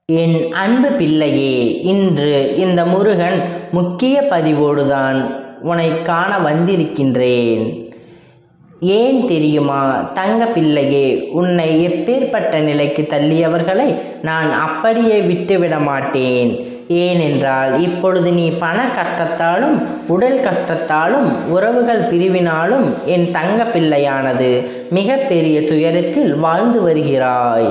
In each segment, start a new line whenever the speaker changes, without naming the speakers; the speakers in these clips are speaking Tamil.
என் அன்பு பிள்ளையே, இன்று இந்த முருகன் முக்கிய பதிவோடுதான் உன்னை காண வந்திருக்கின்றேன். ஏன் தெரியுமா தங்க பிள்ளையே, உன்னை எப்பேற்பட்ட நிலைக்கு தள்ளியவர்களை நான் அப்படியே விட்டுவிட மாட்டேன். ஏனென்றால் இப்பொழுது நீ பண கஷ்டத்தாலும் உடல் கஷ்டத்தாலும் உறவுகள் பிரிவினாலும் என் தங்க பிள்ளையானது மிக பெரிய துயரத்தில் வாழ்ந்து வருகிறாய்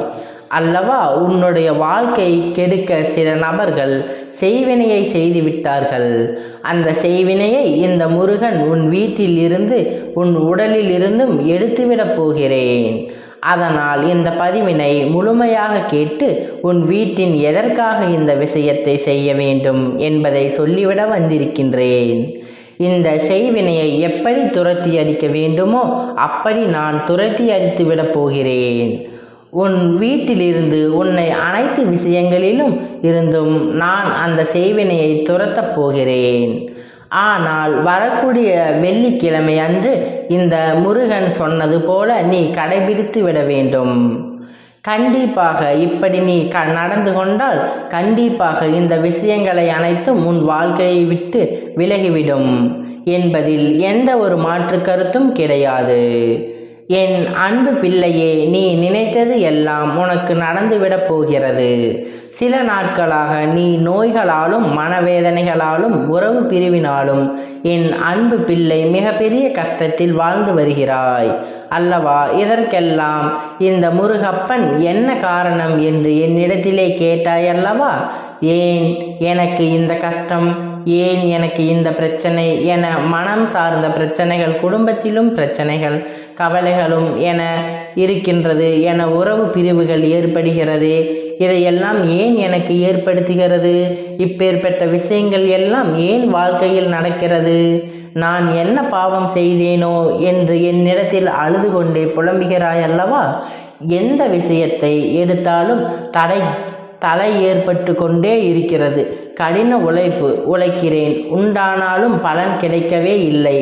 அல்லவா? உன்னுடைய வாழ்க்கை கெடுக்க சில நபர்கள் செய்வினையை செய்துவிட்டார்கள். அந்த செய்வினையை இந்த முருகன் உன் வீட்டில் இருந்து உன் உடலில் இருந்தும் எடுத்துவிடப் போகிறேன். அதனால் இந்த பதிவினை முழுமையாக கேட்டு உன் வீட்டின் எதற்காக இந்த விஷயத்தை செய்ய வேண்டும் என்பதை சொல்லிவிட வந்திருக்கின்றேன். இந்த செய்வினையை எப்படி துரத்தி அடிக்க வேண்டுமோ அப்படி நான் துரத்தி அடித்து விடப் போகிறேன். உன் வீட்டிலிருந்து உன்னை அனைத்து விஷயங்களிலும் இருந்தும் நான் அந்த செய்வினையை துரத்தப் போகிறேன். ஆனால் வரக்கூடிய வெள்ளிக்கிழமை அன்று இந்த முருகன் சொன்னது போல நீ கடைபிடித்து விட வேண்டும். கண்டிப்பாக இப்படி நீ நடந்து கொண்டால் கண்டிப்பாக இந்த விஷயங்களை அனைத்தும் உன் வாழ்க்கையை விட்டு விலகிவிடும் என்பதில் எந்த ஒரு மாற்று கருத்தும் கிடையாது. என் அன்பு பிள்ளையே, நீ நினைத்தது எல்லாம் உனக்கு நடந்துவிடப் போகிறது. சில நாட்களாக நீ நோய்களாலும் மனவேதனைகளாலும் உறவு பிரிவினாலும் என் அன்பு பிள்ளை மிகப்பெரிய கஷ்டத்தில் வாழ்ந்து வருகிறாய் அல்லவா? இதற்கெல்லாம் இந்த முருகப்பன் என்ன காரணம் என்று என்னிடத்திலே கேட்டாய் அல்லவா? ஏன் எனக்கு இந்த கஷ்டம், ஏன் எனக்கு இந்த பிரச்சனை என மனம் சார்ந்த பிரச்சனைகள், குடும்பத்திலும் பிரச்சனைகள் கவலைகளும் என இருக்கின்றது, என உறவு பிரிவுகள் ஏற்படுகிறது. இதையெல்லாம் ஏன் எனக்கு ஏற்படுத்துகிறது? இப்பேற்பட்ட விஷயங்கள் எல்லாம் ஏன் வாழ்க்கையில் நடக்கிறது? நான் என்ன பாவம் செய்தேனோ என்று என்னிடத்தில் அழுது கொண்டே புலம்புகிறாய் அல்லவா? எந்த விஷயத்தை எடுத்தாலும் தலை ஏற்பட்டு கொண்டே இருக்கிறது. கடின உழைக்கிறேன், உண்டானாலும் பலன் கிடைக்கவே இல்லை.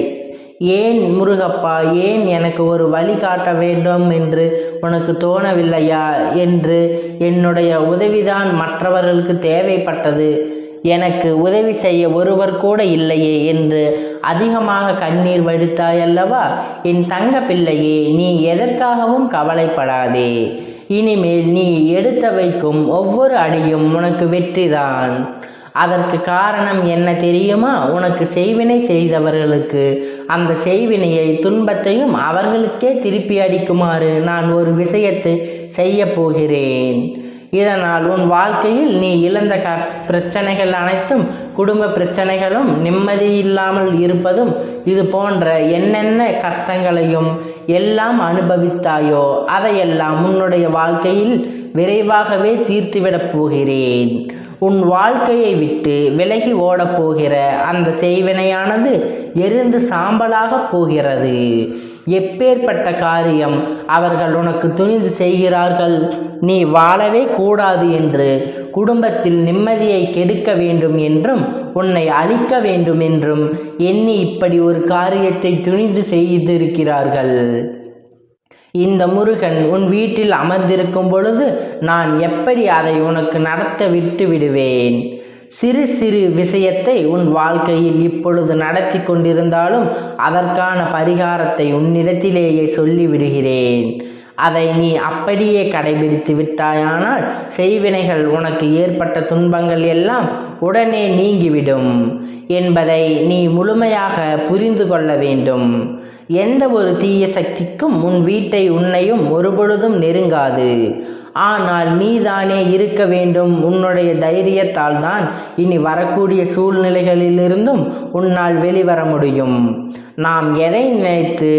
ஏன் முருகப்பா, ஏன் எனக்கு ஒரு வழி காட்ட வேண்டும் என்று உனக்கு தோணவில்லையா என்று என்னுடைய உதவிதான் மற்றவர்களுக்கு தேவைப்பட்டது. எனக்கு உதவி செய்ய ஒருவர் கூட இல்லையே என்று அதிகமாக கண்ணீர் வடித்தாய் அல்லவா? என் தங்க பிள்ளையே, நீ எதற்காகவும் கவலைப்படாதே. இனிமேல் நீ எடுத்து வைக்கும் ஒவ்வொரு அடியும் உனக்கு வெற்றிதான். அதற்கு காரணம் என்ன தெரியுமா? உனக்கு செய்வினை செய்தவர்களுக்கு அந்த செய்வினையை துன்பத்தையும் அவர்களுக்கே திருப்பி அடிக்குமாறு நான் ஒரு விஷயத்தை செய்ய போகிறேன். இதனால் உன் வாழ்க்கையில் நீ இழந்த பிரச்சனைகள் அனைத்தும், குடும்ப பிரச்சனைகளும், நிம்மதி இல்லாமல் இருப்பதும், இது போன்ற என்னென்ன கஷ்டங்களையும் எல்லாம் அனுபவித்தாயோ அதையெல்லாம் உன்னுடைய வாழ்க்கையில் விரைவாகவே தீர்த்துவிடப் போகிறேன். உன் வாழ்க்கையை விட்டு விலகி ஓடப் போகிற அந்த செய்வினையானது எரிந்து சாம்பலாக போகிறது. எப்பேற்பட்ட காரியம் அவர்கள் உனக்கு துணிந்து செய்கிறார்கள்? நீ வாழவே கூடாது என்று, குடும்பத்தில் நிம்மதியை கெடுக்க வேண்டும் என்றும், உன்னை அழிக்க வேண்டும் என்றும் எண்ணி இப்படி ஒரு காரியத்தை துணிந்து செய்திருக்கிறார்கள். இந்த முருகன் உன் வீட்டில் அமர்ந்திருக்கும் பொழுது நான் எப்படி அதை உனக்கு நடத்த விட்டு விடுவேன்? சிறு சிறு விஷயத்தை உன் வாழ்க்கையில் இப்பொழுது நடத்தி கொண்டிருந்தாலும் அதற்கான பரிகாரத்தை உன்னிடத்திலேயே சொல்லிவிடுகிறேன். அதை நீ அப்படியே கடைபிடித்து விட்டாயானால் செய்வினைகள், உனக்கு ஏற்பட்ட துன்பங்கள் எல்லாம் உடனே நீங்கிவிடும் என்பதை நீ முழுமையாக புரிந்து கொள்ள வேண்டும். எந்த ஒரு தீய சக்திக்கும் உன் வீட்டை, உன்னையும் ஒருபொழுதும் நெருங்காது. ஆனால் நீதானே இருக்க வேண்டும். உன்னுடைய தைரியத்தால் தான் இனி வரக்கூடிய சூழ்நிலைகளிலிருந்தும் உன்னால் வெளிவர முடியும். நாம் எதை நினைத்து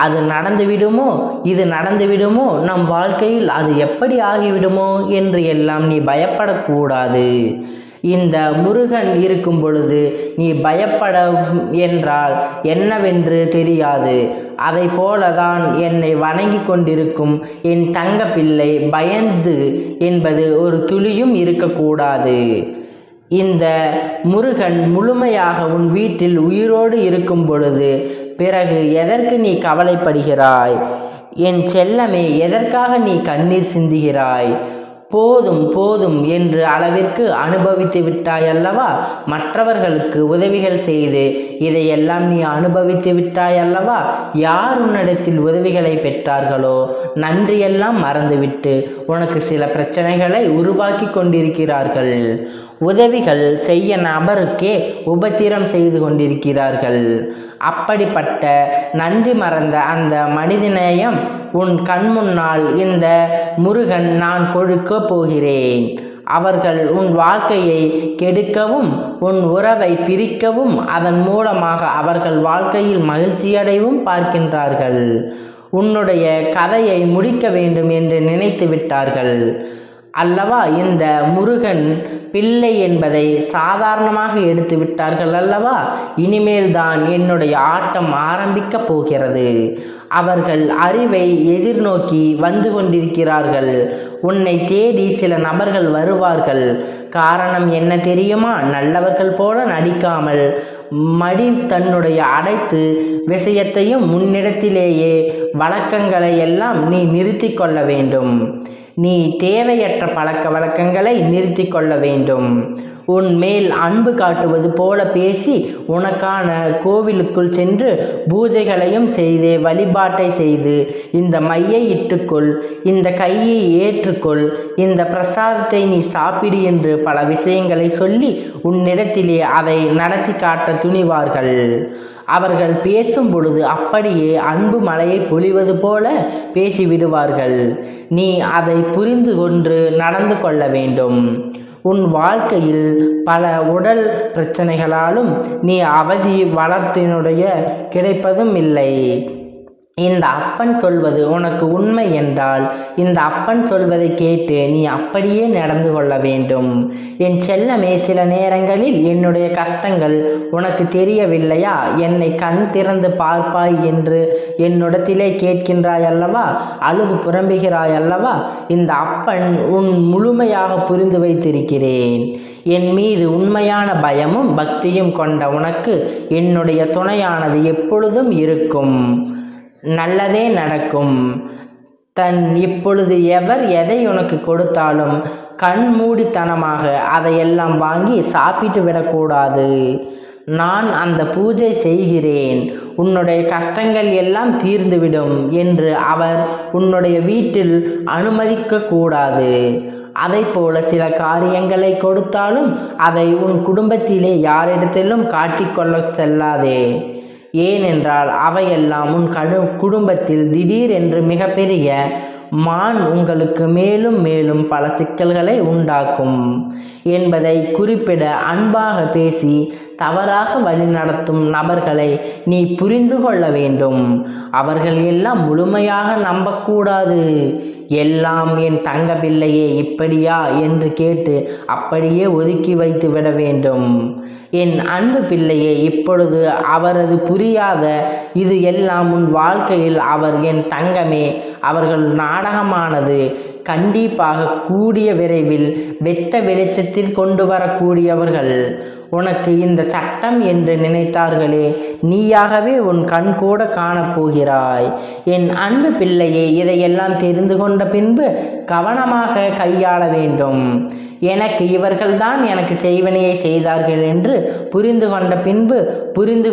அது நடந்துவிடுமோ, இது நடந்துவிடுமோ, நம் வாழ்க்கையில் அது எப்படி ஆகிவிடுமோ என்று எல்லாம் நீ பயப்படக்கூடாது. இந்த முருகன் இருக்கும் பொழுது நீ பயப்பட என்றால் என்னவென்று தெரியாது. அதை போலதான் என்னை வணங்கி கொண்டிருக்கும் என் தங்க பிள்ளை பயந்து என்பது ஒரு துளியும் இருக்கக்கூடாது. இந்த முருகன் முழுமையாக உன் வீட்டில் உயிரோடு இருக்கும் பொழுது பிறகு எதற்கு நீ கவலைப்படுகிறாய்? என் செல்லமே, எதற்காக நீ கண்ணீர் சிந்துகிறாய்? போதும் போதும் என்று அளவிற்கு அனுபவித்து விட்டாயல்லவா? மற்றவர்களுக்கு உதவிகள் செய்து இதையெல்லாம் நீ அனுபவித்து விட்டாயல்லவா? யார் உன்னிடத்தில் உதவிகளை பெற்றார்களோ நன்றியெல்லாம் மறந்துவிட்டு உனக்கு சில பிரச்சனைகளை உருவாக்கி கொண்டிருக்கிறார்கள். உதவிகள் செய்ய நபருக்கே உபத்திரம் செய்து கொண்டிருக்கிறார்கள். அப்படிப்பட்ட நன்றி மறந்த அந்த மனிதநேயம் உன் கண் முன்னால் இந்த முருகன் நான் கொடுக்கப் போகிறேன். அவர்கள் உன் வாழ்க்கையை கெடுக்கவும் உன் உறவை பிரிக்கவும் அதன் மூலமாக அவர்கள் வாழ்க்கையில் மகிழ்ச்சியடையவும் பார்க்கின்றார்கள். உன்னுடைய கதையை முடிக்க வேண்டும் என்று நினைத்து விட்டார்கள் அல்லவா? இந்த முருகன் பிள்ளை என்பதை சாதாரணமாக எடுத்து விட்டார்கள் அல்லவா? இனிமேல் தான் என்னுடைய ஆட்டம் ஆரம்பிக்கப் போகிறது. அவர்கள் அறிவை எதிர்நோக்கி வந்து கொண்டிருக்கிறார்கள். உன்னை தேடி சில நபர்கள் வருவார்கள். காரணம் என்ன தெரியுமா? நல்லவர்கள் போல நடிக்காமல் மடி தன்னுடைய அனைத்து விஷயத்தையும் முன்னிடத்திலேயே வழக்கங்களை எல்லாம் நீ நிறுத்தி கொள்ள வேண்டும். நீ தேவையற்ற பழக்க வழக்கங்களை நிறுத்தி கொள்ள வேண்டும். உன் மேல் அன்பு காட்டுவது போல பேசி உனக்கான கோவிலுக்குள் சென்று பூஜைகளையும் செய்து வழிபாட்டை செய்து இந்த மையை இட்டுக்கொள், இந்த கையை ஏற்றுக்கொள், இந்த பிரசாதத்தை நீ சாப்பிடு என்று பல விஷயங்களை சொல்லி உன்னிடத்திலே அதை நடத்தி காட்ட துணிவார்கள். அவர்கள் பேசும் பொழுது அப்படியே அன்பு மழையை பொழிவது போல பேசிவிடுவார்கள். நீ அதை புரிந்து கொண்டு நடந்து கொள்ள வேண்டும். உன் வாழ்க்கையில் பல உடல் பிரச்சனைகளாலும் நீ அவதி வளர்த்தினுடைய கிடைப்பதும் இல்லை. இந்த அப்பன் சொல்வது உனக்கு உண்மை என்றால் இந்த அப்பன் சொல்வதை கேட்டு நீ அப்படியே நடந்து கொள்ள வேண்டும். என் செல்லமே, சில நேரங்களில் என்னுடைய கஷ்டங்கள் உனக்கு தெரியவில்லையா? என்னை கண் திறந்து பார்ப்பாய் என்று என்னிடத்திலே கேட்கின்றாய் அல்லவா? அழுது புலம்புகிறாய் அல்லவா? இந்த அப்பன் உன் முழுமையாக புரிந்து வைத்திருக்கிறேன். என் மீது உண்மையான பயமும் பக்தியும் கொண்ட உனக்கு என்னுடைய துணையானது எப்பொழுதும் இருக்கும். நல்லதே நடக்கும். இப்பொழுது எவர் எதை உனக்கு கொடுத்தாலும் கண்மூடித்தனமாக அதையெல்லாம் வாங்கி சாப்பிட்டு விடக்கூடாது. நான் அந்த பூஜை செய்கிறேன், உன்னுடைய கஷ்டங்கள் எல்லாம் தீர்ந்துவிடும் என்று அவர் உன்னுடைய வீட்டில் அனுமதிக்க கூடாது. அதைப்போல சில காரியங்களை கொடுத்தாலும் அதை உன் குடும்பத்திலே யாரிடத்திலும் காட்டிக்கொள்ள செல்லாதே. ஏனென்றால் அவையெல்லாம் உன் குடும்பத்தில் திடீரென்று மிகப்பெரிய மான் உங்களுக்கு மேலும் மேலும் பல சிக்கல்களை உண்டாக்கும் என்பதை குறிப்பிட அன்பாக பேசி தவறாக வழிநடத்தும் நபர்களை நீ புரிந்து கொள்ள வேண்டும். அவர்கள் எல்லாம் முழுமையாக நம்பக்கூடாது. எல்லாம் என் தங்க பிள்ளையே இப்படியா என்று கேட்டு அப்படியே ஒதுக்கி வைத்து விட வேண்டும். என் அன்பு பிள்ளையே, இப்பொழுது அவரது புரியாத இது எல்லாம் உன் வாழ்க்கையில் அவர் என் தங்கமே, அவர்கள் நாடகமானது கண்டிப்பாக கூடிய விரைவில் வெட்ட வெளிச்சத்தில் கொண்டு வரக்கூடியவர்கள். உனக்கு இந்த சட்டம் என்று நினைத்தார்களே, நீயாகவே உன் கண் கூட காணப்போகிறாய். என் அன்பு பிள்ளையே, இதையெல்லாம் தெரிந்து கொண்ட பின்பு கவனமாக கையாள வேண்டும். எனக்கு இவர்கள்தான் எனக்கு செய்வனையை செய்தார்கள் என்று புரிந்து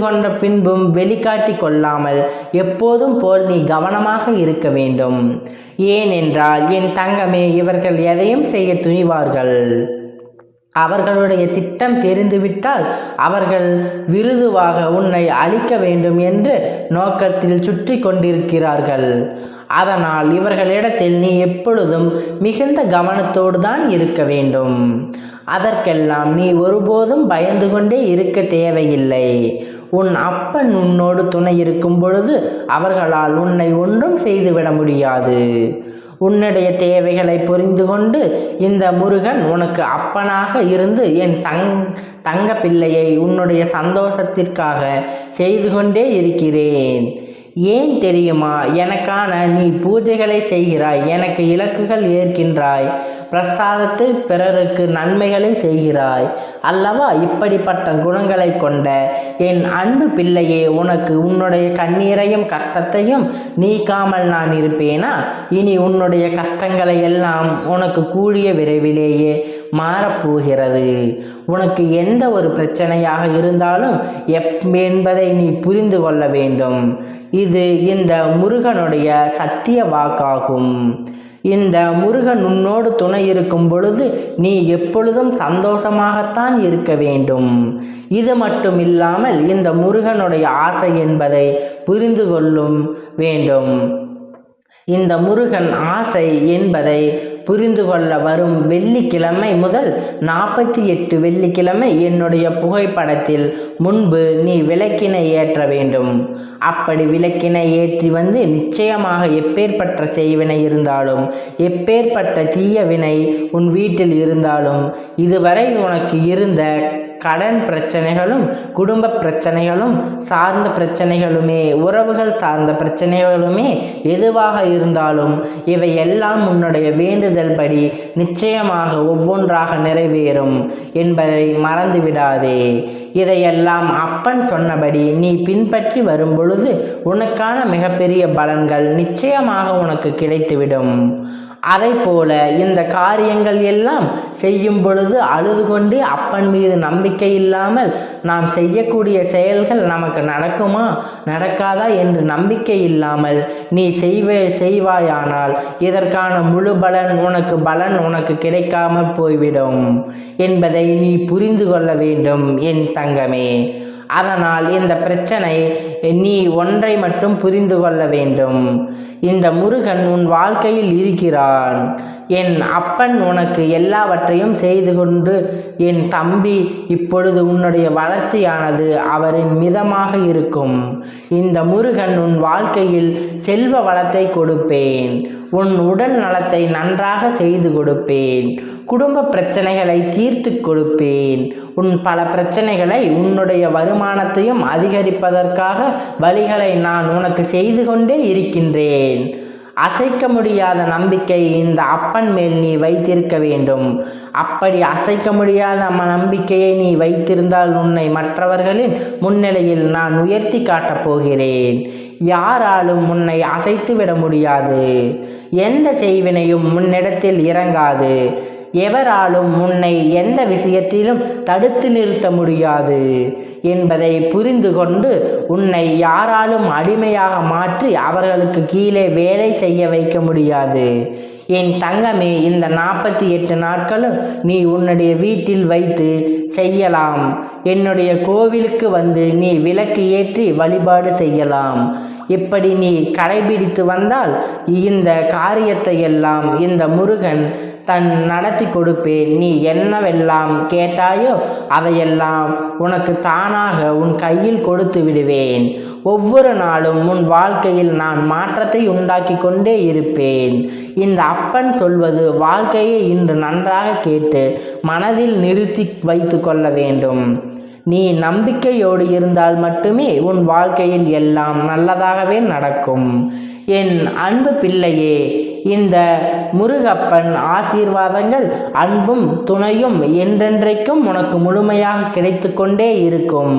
கொண்ட பின்பும் வெளிக்காட்டி கொள்ளாமல் எப்போதும் போல் நீ கவனமாக இருக்க வேண்டும். ஏனென்றால் என் தங்கமே, இவர்கள் எதையும் செய்ய துணிவார்கள். அவர்களுடைய திட்டம் தெரிந்துவிட்டால் அவர்கள் விருதுவாக உன்னை அழிக்க வேண்டும் என்று நோக்கத்தில் சுற்றி கொண்டிருக்கிறார்கள். அதனால் இவர்களிடத்தில் நீ எப்பொழுதும் மிகுந்த கவனத்தோடு தான் இருக்க வேண்டும். அதற்கெல்லாம் நீ ஒருபோதும் பயந்து கொண்டே இருக்க தேவையில்லை. உன் அப்பன் உன்னோடு துணை இருக்கும் பொழுது அவர்களால் உன்னை ஒன்றும் செய்துவிட முடியாது. உன்னுடைய தேவைகளை புரிந்து கொண்டு இந்த முருகன் உனக்கு அப்பனாக இருந்து என் தங்க பிள்ளையை உன்னுடைய சந்தோஷத்திற்காக செய்து கொண்டே இருக்கிறேன். ஏன் தெரியுமா? எனக்கான நீ பூஜைகளை செய்கிறாய், எனக்கு இலக்குகள் ஏற்கின்றாய், பிரசாதத்தில் பிறருக்கு நன்மைகளை செய்கிறாய் அல்லவா? இப்படிப்பட்ட குணங்களை கொண்ட என் அன்பு பிள்ளையே, உனக்கு உன்னுடைய கண்ணீரையும் கஷ்டத்தையும் நீக்காமல் நான் இருப்பேனா? இனி உன்னுடைய கஷ்டங்களை எல்லாம் உனக்கு கூடிய விரைவிலேயே மாறப்போகிறது. உனக்கு எந்த ஒரு பிரச்சனையாக இருந்தாலும் என்பதை நீ புரிந்து கொள்ள வேண்டும். இது இந்த முருகனுடைய சத்திய வாக்காகும். இந்த முருகன் உன்னோடு துணை இருக்கும் பொழுது நீ எப்பொழுதும் சந்தோஷமாகத்தான் இருக்க வேண்டும். இது மட்டும் இல்லாமல் இந்த முருகனுடைய ஆசை என்பதை புரிந்து கொள்ளும் வேண்டும். இந்த முருகன் ஆசை என்பதை புரிந்து கொள்ள வரும் வெள்ளிக்கிழமை முதல் 48 வெள்ளிக்கிழமை என்னுடைய புகைப்படத்தில் முன்பு நீ விளக்கினை ஏற்ற வேண்டும். அப்படி விளக்கினை ஏற்றி வந்து நிச்சயமாக எப்பேற்பட்ட செய்வினை இருந்தாலும், எப்பேற்பட்ட தீய வினை உன் வீட்டில் இருந்தாலும், இதுவரை உனக்கு இருந்த கடன் பிரச்சனைகளும், குடும்ப பிரச்சனைகளும், சார்ந்த பிரச்சனைகளுமே, உறவுகள் சார்ந்த பிரச்சனைகளுமே எதுவாக இருந்தாலும் இவை எல்லாம் உன்னுடைய வேண்டுதல் படி நிச்சயமாக ஒவ்வொன்றாக நிறைவேறும் என்பதை மறந்துவிடாதே. இதையெல்லாம் அப்பன் சொன்னபடி நீ பின்பற்றி வரும் பொழுது உனக்கான மிகப்பெரிய பலன்கள் நிச்சயமாக உனக்கு கிடைத்துவிடும். அதை போல இந்த காரியங்கள் எல்லாம் செய்யும் பொழுது அழுது கொண்டு அப்பன் மீது நம்பிக்கை இல்லாமல் நாம் செய்யக்கூடிய செயல்கள் நமக்கு நடக்குமா நடக்காதா என்று நம்பிக்கை இல்லாமல் நீ செய்வாயானால் இதற்கான முழு பலன் உனக்கு கிடைக்காமல் போய்விடும் என்பதை நீ புரிந்து கொள்ள வேண்டும் என் தங்கமே. அதனால் இந்த பிரச்சனை நீ ஒன்றை மட்டும் புரிந்து கொள்ள வேண்டும். இந்த முருகன் உன் வாழ்க்கையில் இருக்கிறான். என் அப்பன் உனக்கு எல்லாவற்றையும் செய்து கொண்டு என் தம்பி, இப்பொழுது உன்னுடைய வளர்ச்சியானது அவரின் மிதமாக இருக்கும். இந்த முருகன் உன் வாழ்க்கையில் செல்வ வளத்தை கொடுப்பேன், உன் உடல் நலத்தை நன்றாக செய்து கொடுப்பேன், குடும்ப பிரச்சனைகளை தீர்த்து கொடுப்பேன், உன் பல பிரச்சனைகளை உன்னுடைய வருமானத்தையும் அதிகரிப்பதற்காக வழிகளை நான் உனக்கு செய்து கொண்டே இருக்கின்றேன். அசைக்க முடியாத நம்பிக்கை இந்த அப்பன் மேல் நீ வைத்திருக்க வேண்டும். அப்படி அசைக்க முடியாத நம்பிக்கையை நீ வைத்திருந்தால் உன்னை மற்றவர்களின் முன்னிலையில் நான் உயர்த்தி காட்டப் போகிறேன். யாராலும் உன்னை அசைத்து விட முடியாது. எந்த செய்வினையும் முன்னிடத்தில் இறங்காது. எவராலும் உன்னை எந்த விஷயத்திலும் தடுத்து நிறுத்த முடியாது என்பதை புரிந்து கொண்டு உன்னை யாராலும் அடிமையாக மாற்றி அவர்களுக்கு கீழே வேலை செய்ய வைக்க முடியாது. என் தங்கமே, இந்த 48 நாட்களும் நீ உன்னுடைய வீட்டில் வைத்து செய்யலாம். என்னுடைய கோவிலுக்கு வந்து நீ விளக்கு ஏற்றி வழிபாடு செய்யலாம். இப்படி நீ கடைபிடித்து வந்தால் இந்த காரியத்தை எல்லாம் இந்த முருகன் நடத்தி கொடுப்பேன். நீ என்னவெல்லாம் கேட்டாயோ அதையெல்லாம் உனக்கு தானாக உன் கையில் கொடுத்து விடுவேன். ஒவ்வொரு நாளும் உன் வாழ்க்கையில் நான் மாற்றத்தை உண்டாக்கி கொண்டே இருப்பேன். இந்த அப்பன் சொல்வது வாழ்க்கையை இன்று நன்றாக கேட்டு மனதில் நிறுத்தி வைத்து கொள்ள வேண்டும். நீ நம்பிக்கையோடு இருந்தால் மட்டுமே உன் வாழ்க்கையில் எல்லாம் நல்லதாகவே நடக்கும். என் அன்பு பிள்ளையே, இந்த முருகப்பன் ஆசீர்வாதங்கள், அன்பும் துணையும் என்றென்றைக்கும் உனக்கு முழுமையாக கிடைத்து கொண்டே இருக்கும்.